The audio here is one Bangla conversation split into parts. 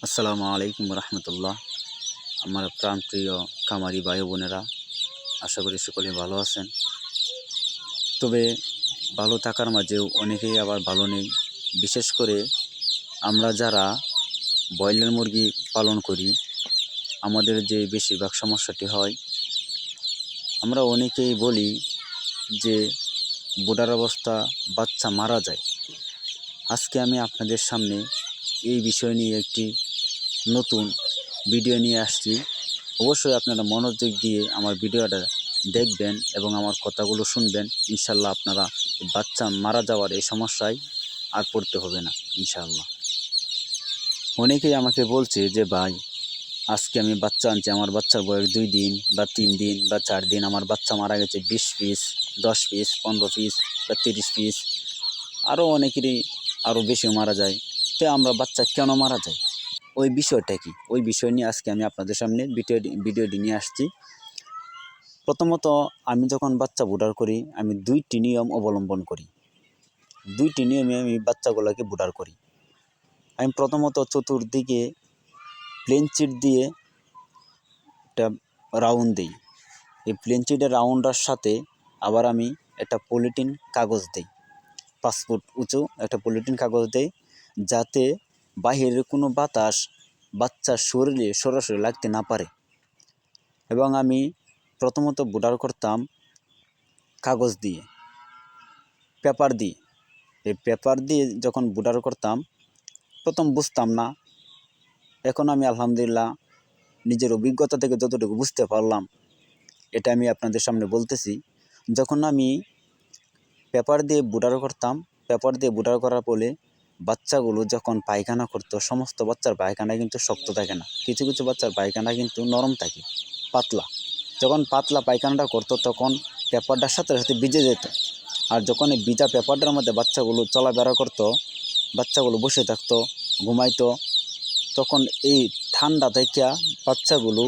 আসসালামু আলাইকুম রহমতুল্লাহ। আমার প্রাণপ্রিয় কামারি ভাই বোনেরা, আশা করি সকলে ভালো আছেন। তবে ভালো থাকার মাঝেও অনেকেই আবার ভালো নেই। বিশেষ করে আমরা যারা ব্রয়লার মুরগি পালন করি, আমাদের যে বেশিরভাগ সমস্যাটি হয়, আমরা অনেকেই বলি যে বুড়ার অবস্থা বাচ্চা মারা যায়। আজকে আমি আপনাদের সামনে এই বিষয় নিয়ে একটি নতুন ভিডিও নিয়ে আসছি। অবশ্যই আপনারা মনোযোগ দিয়ে আমার ভিডিওটা দেখবেন এবং আমার কথাগুলো শুনবেন। ইনশাল্লাহ আপনারা বাচ্চা মারা যাওয়ার এই সমস্যায় আর পড়তে হবে না ইনশাল্লাহ। অনেকেই আমাকে বলছে যে ভাই, আজকে আমি বাচ্চা আনছি, আমার বাচ্চার বয়স 2 দিন বা 3 দিন বা 4 দিন, আমার বাচ্চা মারা গেছে 20 পিস, 10 পিস, 15 পিস বা 30 পিস, আরও অনেকেরই আরও বেশিও মারা যায়। তো আমরা বাচ্চা কেন মারা যায়, ওই বিষয়টা কি, ওই বিষয় নিয়ে আজকে আমি আপনাদের সামনে ভিডিওটি নিয়ে আসছি। প্রথমত, আমি যখন বাচ্চা বুডার করি, আমি 2টি নিয়ম অবলম্বন করি। 2টি নিয়মে আমি বাচ্চাগুলোকে বুডার করি। আমি প্রথমত চতুর্দিকে প্লেন চিট দিয়ে একটা রাউন্ড দিই। এই প্লেন চিটের রাউন্ডার সাথে আবার আমি একটা পলিথিন কাগজ দিই, 5 ফুট উঁচু একটা পলিথিন কাগজ দেই, যাতে বাহিরের কোনো বাতাস বাচ্চার শরীরে সরাসরি লাগতে না পারে। এবং আমি প্রথমত বুডার করতাম কাগজ দিয়ে, পেপার দিয়ে। এই পেপার দিয়ে যখন বুডার করতাম, প্রথম বুঝতাম না। এখন আমি আলহামদুলিল্লাহ নিজের অভিজ্ঞতা থেকে যতটুকু বুঝতে পারলাম, এটা আমি আপনাদের সামনে বলতেছি। যখন আমি পেপার দিয়ে বুডার করতাম, পেপার দিয়ে বুডার করার ফলে বাচ্চাগুলো যখন পায়খানা করতো, সমস্ত বাচ্চার পায়খানা কিন্তু শক্ত থাকে না, কিছু কিছু বাচ্চার পায়খানা কিন্তু নরম থাকে, পাতলা। যখন পাতলা পায়খানাটা করতো, তখন পেপারটার সাথে সাথে ভিজে যেত। আর যখন এই ভিজা পেপারটার মধ্যে বাচ্চাগুলো চলাফেরা করতো, বাচ্চাগুলো বসে থাকতো, ঘুমাইতো, তখন এই ঠান্ডা থেকে বাচ্চাগুলো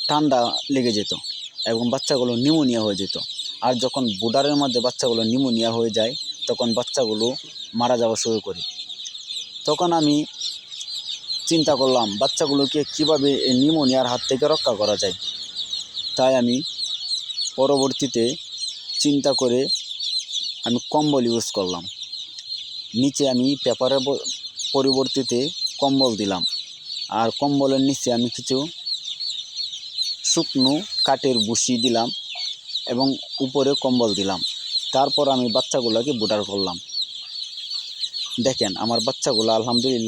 ঠান্ডা লেগে যেত এবং বাচ্চাগুলো নিউমোনিয়া হয়ে যেত। আর যখন বুডারের মধ্যে বাচ্চাগুলো নিউমোনিয়া হয়ে যায়, তখন বাচ্চাগুলো মারা যাওয়া শুরু করে। তখন আমি চিন্তা করলাম বাচ্চাগুলোকে কীভাবে এই নিউমোনিয়ার হাত থেকে রক্ষা করা যায়। তাই আমি পরবর্তীতে চিন্তা করে আমি কম্বল ইউজ করলাম। নিচে আমি পেপারের পরিবর্তিতে কম্বল দিলাম, আর কম্বলের নিচে আমি কিছু শুকনো কাঠের বুশি দিলাম এবং উপরে কম্বল দিলাম। তারপর আমি বাচ্চাগুলোকে বুডার করলাম। দেখেন আমার বাচ্চাগুলো আলহামদুলিল্লাহ